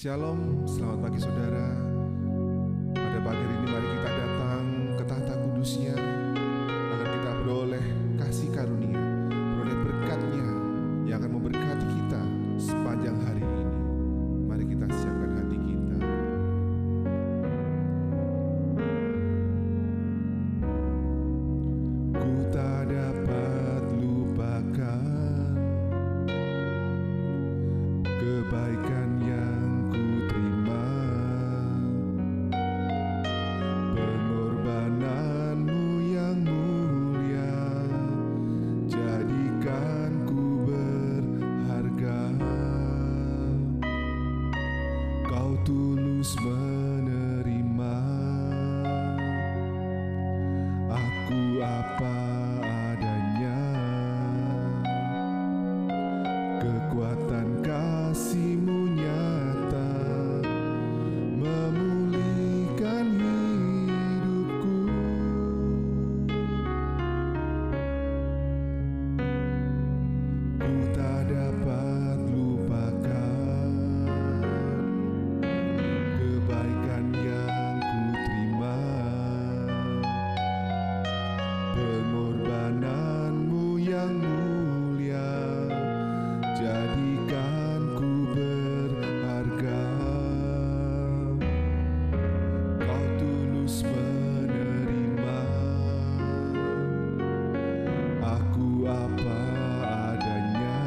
Shalom, selamat pagi saudara. Pada pagi hari ini mari kita datang ke tahta kudusnya, agar kita beroleh kasih karunia, beroleh berkat-Nya yang akan memberkati kita sepanjang hari ini. Mari kita siapkan hati kita. Ku tak dapat lupakan kebaikan yang ku terima, pengorbananmu yang mulia jadikan ku berharga. Kau tulus menerima aku apa adanya, kekuatan kasih-Mu nyata memulihkan hidupku. Ku tak dapat lupakan kebaikan yang ku terima, pengorbananmu yang mulia jadikan ku berharga. Kau tulus menerima aku apa adanya,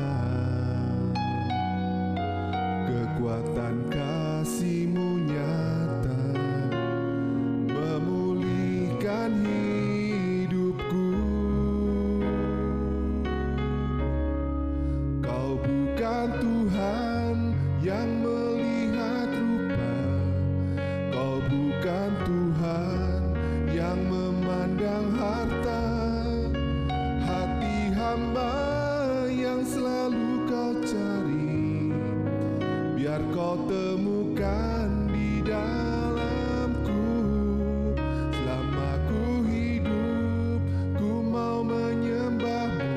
kekuatan kasih-Mu nyata memulihkan hidupku. Kau bukan Tuhan yang melihat rupa, Kau bukan Tuhan yang memandang harta. Hati hamba yang selalu Kau cari, biar Kau temukan di dalamku. Selama ku hidup, ku mau menyembah-Mu,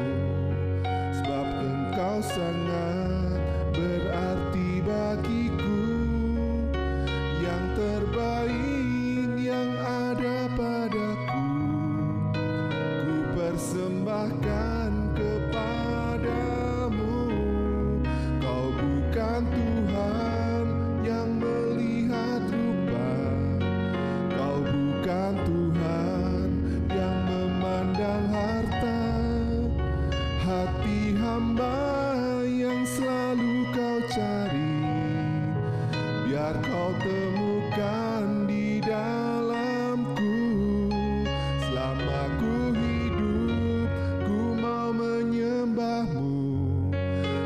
sebab Engkau sangat berarti bagiku. Yang terbaik yang ada padaku, ku persembahkan kepadamu. Kau bukan Tuhan yang melihat rupa, Kau bukan Tuhan yang memandang harta. Hati hamba yang selalu Kau cari, biar Kau temukan di dalamku. Selama ku hidup, ku mau menyembah-Mu,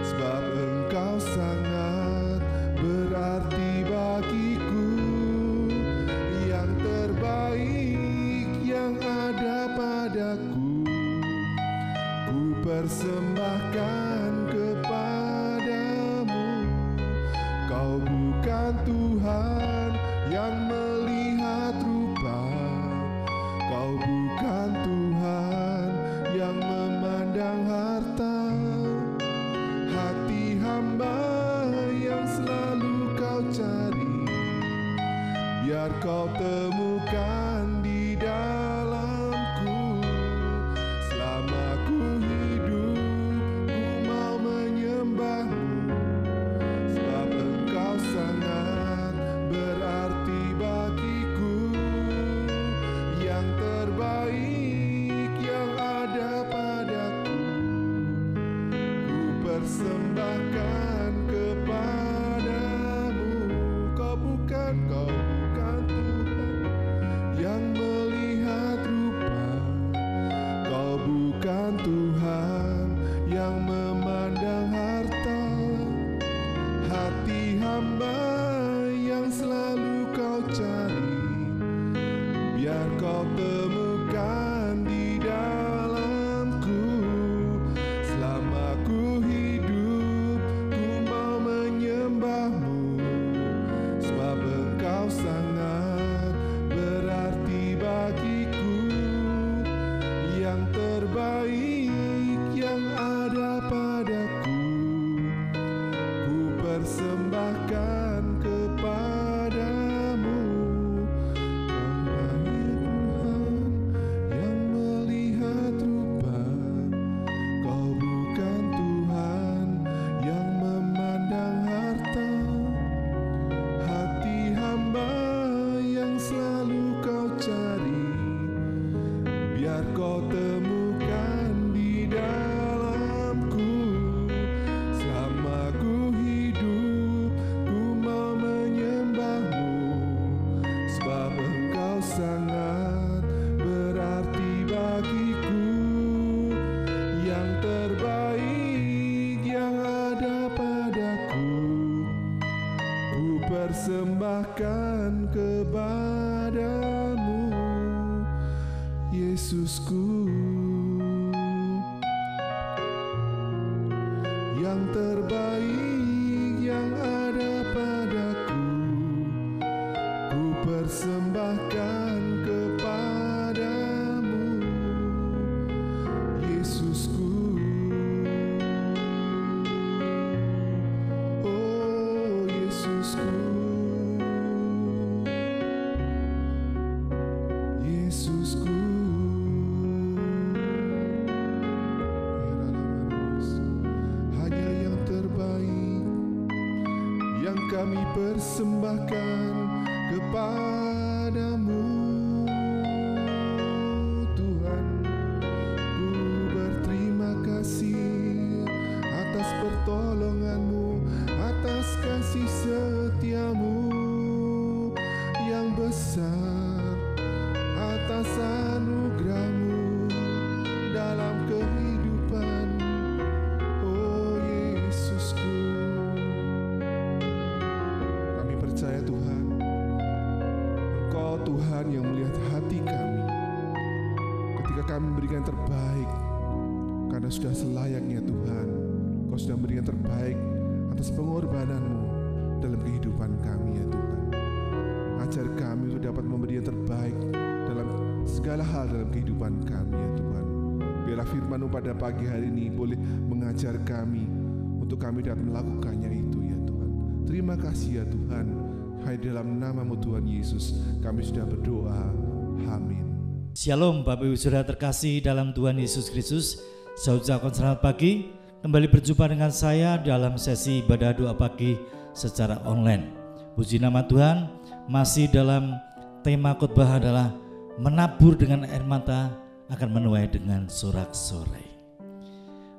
sebab Engkau sangat berarti bagiku. Yang terbaik yang ada padaku, ku persembahkan kepadamu. Kau bukan Tuhan yang melihat rupa, Kau bukan Tuhan yang memandang harta. Hati hamba yang selalu Kau cari, biar Kau temukan di dalamku. Selama ku hidup, ku mau menyembah-Mu, sebab Engkau sangat berarti bagiku. Yang terbaik yang ada padaku, ku persembahkan kepadamu. Kau bukan Tuhan yang ku persembahkan kepadamu, Yesusku. Yang terbaik yang ada padaku, ku persembahkan kepadamu, Yesusku. Oh Yesusku, Yesusku. Hanya yang terbaik yang kami persembahkan kepadamu, Tuhan. Ku berterima kasih atas pertolonganmu, atas kasih setiamu yang besar, atas anugerahmu dalam kehidupan, oh Yesusku. Kami percaya Tuhan, Engkau Tuhan yang melihat hati kami ketika kami memberikan yang terbaik, karena sudah selayaknya Tuhan. Engkau sudah memberikan yang terbaik atas pengorbananmu dalam kehidupan kami ya Tuhan. Ajar kami untuk dapat memberi yang terbaik dalam segala hal dalam kehidupan kami ya Tuhan. Biarlah firman-Mu pada pagi hari ini boleh mengajar kami untuk kami dapat melakukannya itu ya Tuhan. Terima kasih ya Tuhan. Hai dalam nama-Mu Tuhan Yesus kami sudah berdoa. Amin. Shalom Bapak Ibu Saudara terkasih dalam Tuhan Yesus Kristus. Saya ucapkan selamat pagi. Kembali berjumpa dengan saya dalam sesi ibadah doa pagi secara online. Puji nama Tuhan, masih dalam tema khotbah adalah menabur dengan air mata akan menuai dengan sorak-sorai.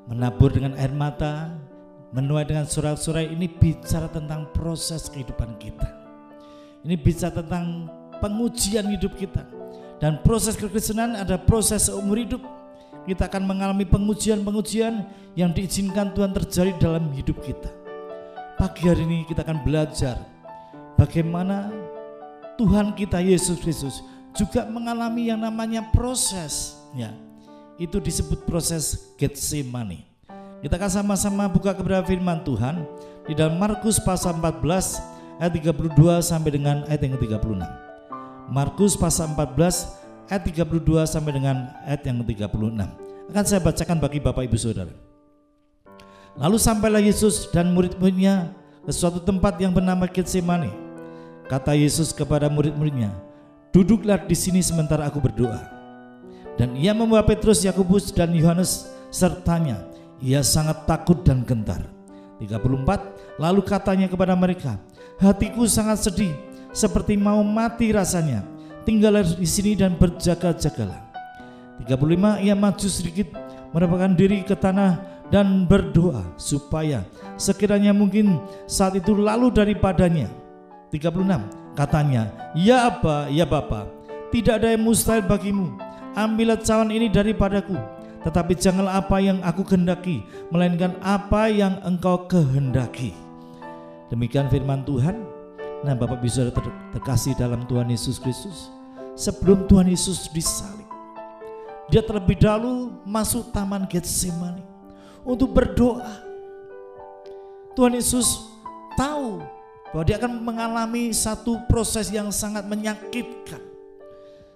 Menabur dengan air mata, menuai dengan sorak-sorai, ini bicara tentang proses kehidupan kita. Ini bicara tentang pengujian hidup kita. Dan proses kekristenan ada proses seumur hidup. Kita akan mengalami pengujian-pengujian yang diizinkan Tuhan terjadi dalam hidup kita. Pagi hari ini kita akan belajar bagaimana Tuhan kita Yesus Kristus juga mengalami yang namanya proses, ya. Itu disebut proses Getsemani. Kita akan sama-sama buka kepada firman Tuhan di dalam Markus pasal 14 ayat 32 sampai dengan ayat yang ke-36. Markus pasal 14 ayat 32 sampai dengan ayat yang ke-36. Akan saya bacakan bagi Bapak Ibu Saudara. Lalu sampailah Yesus dan murid-muridnya ke suatu tempat yang bernama Getsemani. Kata Yesus kepada murid-muridnya, "Duduklah di sini sementara aku berdoa." Dan ia membawa Petrus, Yakobus dan Yohanes sertanya. Ia sangat takut dan gentar. 34. Lalu katanya kepada mereka, "Hatiku sangat sedih, seperti mau mati rasanya. Tinggallah di sini dan berjaga-jagalah." 35. Ia maju sedikit, merepekkan diri ke tanah dan berdoa supaya sekiranya mungkin saat itu lalu daripadanya. 36. Katanya, "Ya Aba, ya Bapa, tidak ada yang mustahil bagimu. Ambillah cawan ini daripadaku, tetapi janganlah apa yang aku kehendaki, melainkan apa yang Engkau kehendaki." Demikian firman Tuhan. Nah, Bapak bisa terkasih dalam Tuhan Yesus Kristus. Sebelum Tuhan Yesus disalib, Dia terlebih dahulu masuk taman Getsemani untuk berdoa. Tuhan Yesus tahu bahwa Dia akan mengalami satu proses yang sangat menyakitkan,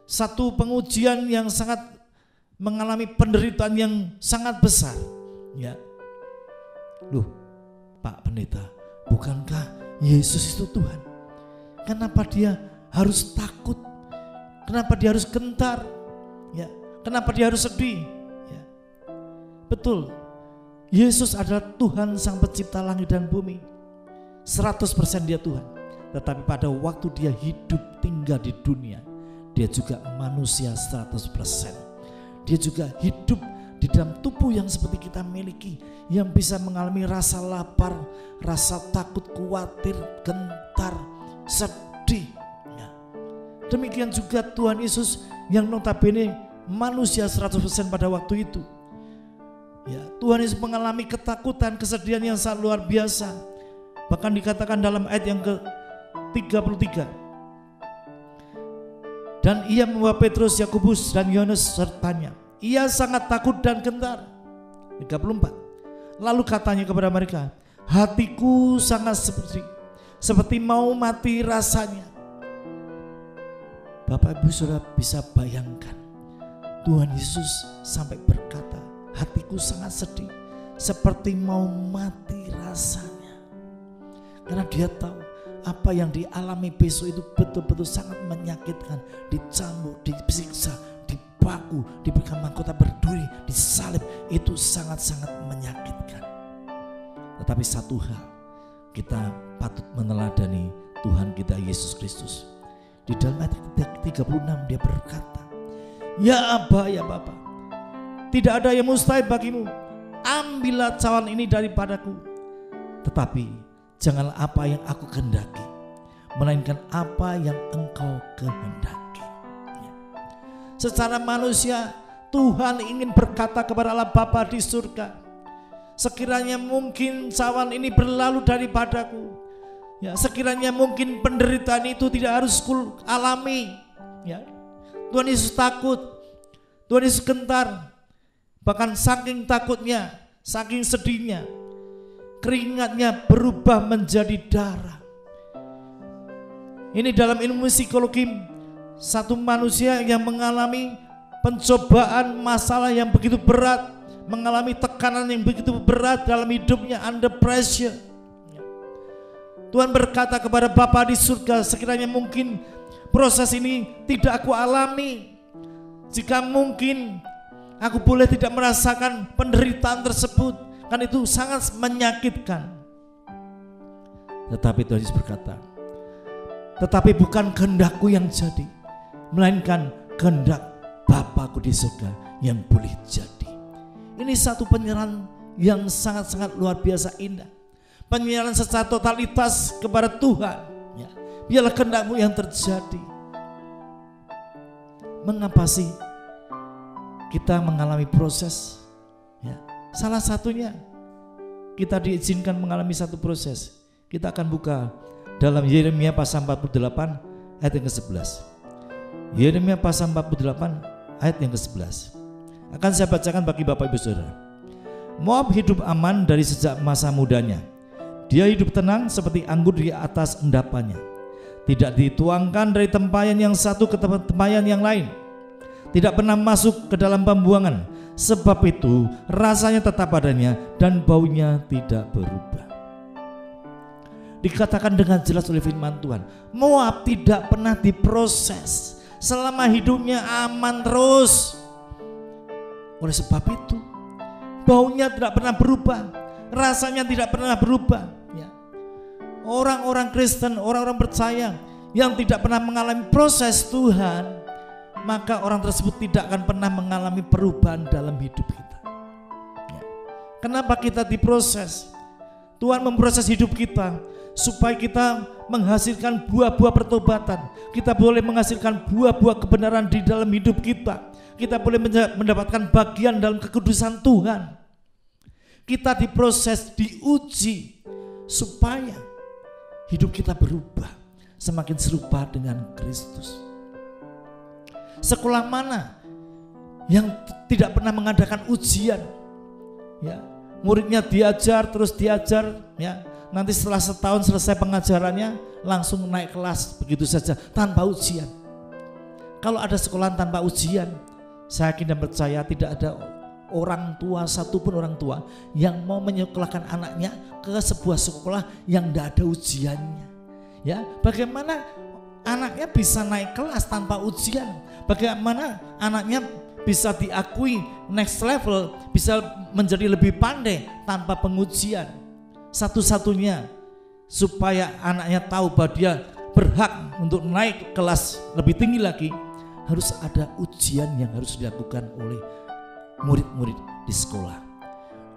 satu pengujian yang sangat mengalami penderitaan yang sangat besar. Ya, loh, Pak Pendeta, bukankah Yesus itu Tuhan? Kenapa Dia harus takut? Kenapa Dia harus gentar? Ya, kenapa Dia harus sedih? Ya, betul. Yesus adalah Tuhan Sang Pencipta langit dan bumi. 100% Dia Tuhan. Tetapi pada waktu Dia hidup tinggal di dunia, Dia juga manusia 100%. Dia juga hidup di dalam tubuh yang seperti kita miliki, yang bisa mengalami rasa lapar, rasa takut, khawatir, gentar, sedih. Ya. Demikian juga Tuhan Yesus yang notabene manusia 100% pada waktu itu. Ya, Tuhan Yesus mengalami ketakutan, kesedihan yang sangat luar biasa. Bahkan dikatakan dalam ayat yang 33. Dan ia membawa Petrus, Yakobus dan Yohanes sertanya. Ia sangat takut dan gentar. 34. Lalu katanya kepada mereka, hatiku sangat seperti mau mati rasanya. Bapak Ibu Saudara bisa bayangkan, Tuhan Yesus sampai berkata, hatiku sangat sedih, seperti mau mati rasanya. Karena dia tahu apa yang dialami besok itu betul-betul sangat menyakitkan. Dicambuk, disiksa, dipaku, diberikan mahkota berduri, disalib. Itu sangat-sangat menyakitkan. Tetapi satu hal, kita patut meneladani Tuhan kita Yesus Kristus. Di dalam ayat 36 dia berkata, ya Aba, ya Bapa, tidak ada yang mustahil bagimu. Ambillah cawan ini daripadaku. Tetapi janganlah apa yang aku kehendaki, melainkan apa yang engkau kehendaki. Secara manusia, Tuhan ingin berkata kepada Allah Bapa di surga, sekiranya mungkin cawan ini berlalu daripadaku. Ya, sekiranya mungkin penderitaan itu tidak harus alami. Ya, Tuhan Yesus takut, Tuhan Yesus gentar, bahkan saking takutnya, saking sedihnya, keringatnya berubah menjadi darah. Ini dalam ilmu psikologi, satu manusia yang mengalami pencobaan, masalah yang begitu berat, mengalami tekanan yang begitu berat dalam hidupnya, under pressure. Tuhan berkata kepada Bapa di surga, sekiranya mungkin proses ini tidak aku alami, jika mungkin aku boleh tidak merasakan penderitaan tersebut, kan itu sangat menyakitkan. Tetapi Tuhan Yesus berkata, tetapi bukan kehendakku yang jadi, melainkan kehendak Bapakku di surga yang boleh jadi. Ini satu penyerahan yang sangat-sangat luar biasa indah. Penyerahan secara totalitas kepada Tuhan. Ya, biarlah kehendak-Mu yang terjadi. Mengapa sih kita mengalami proses? Ya, salah satunya kita diizinkan mengalami satu proses. Kita akan buka dalam Yeremia pasal 48 ayat yang ke-11. Yeremia pasal 48 ayat yang ke-11. Akan saya bacakan bagi Bapak Ibu Saudara. Moab hidup aman dari sejak masa mudanya. Dia hidup tenang seperti anggur di atas endapannya. Tidak dituangkan dari tempayan yang satu ke tempayan yang lain. Tidak pernah masuk ke dalam pembuangan. Sebab itu rasanya tetap adanya dan baunya tidak berubah. Dikatakan dengan jelas oleh firman Tuhan, Moab tidak pernah diproses. Selama hidupnya aman terus. Oleh sebab itu baunya tidak pernah berubah, rasanya tidak pernah berubah. Ya. Orang-orang Kristen, orang-orang percaya yang tidak pernah mengalami proses Tuhan, maka orang tersebut tidak akan pernah mengalami perubahan dalam hidup kita. Ya. Kenapa kita diproses? Tuhan memproses hidup kita supaya kita menghasilkan buah-buah pertobatan. Kita boleh menghasilkan buah-buah kebenaran di dalam hidup kita. Kita boleh mendapatkan bagian dalam kekudusan Tuhan. Kita diproses, diuji supaya hidup kita berubah semakin serupa dengan Kristus. Sekolah mana yang tidak pernah mengadakan ujian? Ya, muridnya diajar terus diajar, ya. Nanti setelah setahun selesai pengajarannya langsung naik kelas begitu saja tanpa ujian. Kalau ada sekolah tanpa ujian, saya yakin dan percaya tidak ada orang tua, satupun orang tua yang mau menyekolahkan anaknya ke sebuah sekolah yang tidak ada ujiannya. Ya, bagaimana anaknya bisa naik kelas tanpa ujian? Bagaimana anaknya bisa diakui next level, bisa menjadi lebih pandai tanpa pengujian? Satu-satunya supaya anaknya tahu bahwa dia berhak untuk naik kelas lebih tinggi lagi, harus ada ujian yang harus dilakukan oleh murid-murid di sekolah.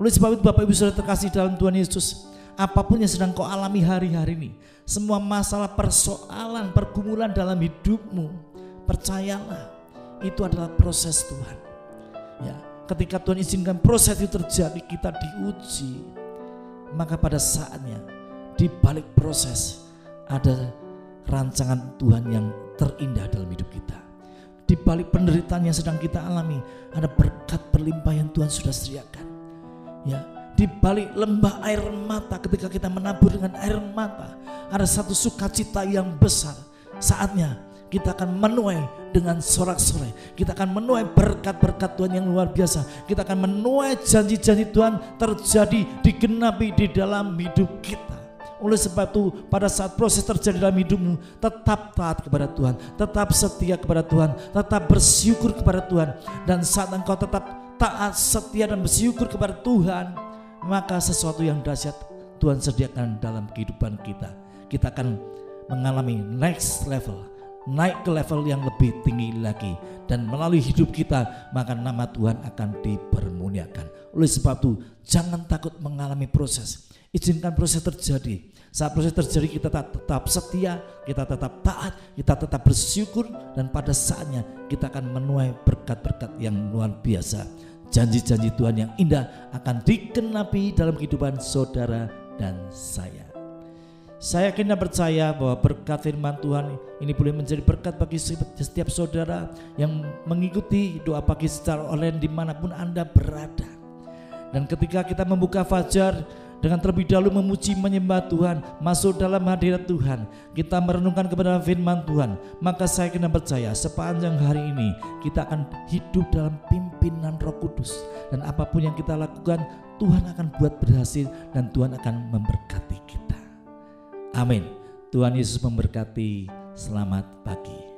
Oleh sebab itu Bapak Ibu Saudara terkasih dalam Tuhan Yesus, apapun yang sedang kau alami hari-hari ini, semua masalah, persoalan, pergumulan dalam hidupmu, percayalah itu adalah proses Tuhan. Ya, ketika Tuhan izinkan proses itu terjadi, kita diuji, maka pada saatnya di balik proses ada rancangan Tuhan yang terindah dalam hidup kita. Di balik penderitaan yang sedang kita alami, ada berkat berlimpah yang Tuhan sudah sediakan. Ya, di balik lembah air mata, ketika kita menabur dengan air mata, ada satu sukacita yang besar. Saatnya kita akan menuai dengan sorak-sorai. Kita akan menuai berkat-berkat Tuhan yang luar biasa. Kita akan menuai janji-janji Tuhan terjadi, digenapi di dalam hidup kita. Oleh sebab itu, pada saat proses terjadi dalam hidupmu, tetap taat kepada Tuhan, tetap setia kepada Tuhan, tetap bersyukur kepada Tuhan. Dan saat engkau tetap taat, setia dan bersyukur kepada Tuhan, maka sesuatu yang dahsyat Tuhan sediakan dalam kehidupan kita. Kita akan mengalami next level, naik ke level yang lebih tinggi lagi, dan melalui hidup kita maka nama Tuhan akan dipermuliakan. Oleh sebab itu, jangan takut mengalami proses, izinkan proses terjadi. Saat proses terjadi, kita tetap setia, kita tetap taat, kita tetap bersyukur, dan pada saatnya kita akan menuai berkat-berkat yang luar biasa. Janji-janji Tuhan yang indah akan digenapi dalam kehidupan saudara dan saya. Saya yakin dan percaya bahwa berkat firman Tuhan ini boleh menjadi berkat bagi setiap saudara yang mengikuti doa pagi secara online dimanapun Anda berada. Dan ketika kita membuka fajar dengan terlebih dahulu memuji menyembah Tuhan, masuk dalam hadirat Tuhan, kita merenungkan kepada firman Tuhan, maka saya yakin dan percaya sepanjang hari ini kita akan hidup dalam pimpinan Roh Kudus. Dan apapun yang kita lakukan, Tuhan akan buat berhasil dan Tuhan akan memberkati kita. Amin. Tuhan Yesus memberkati. Selamat pagi.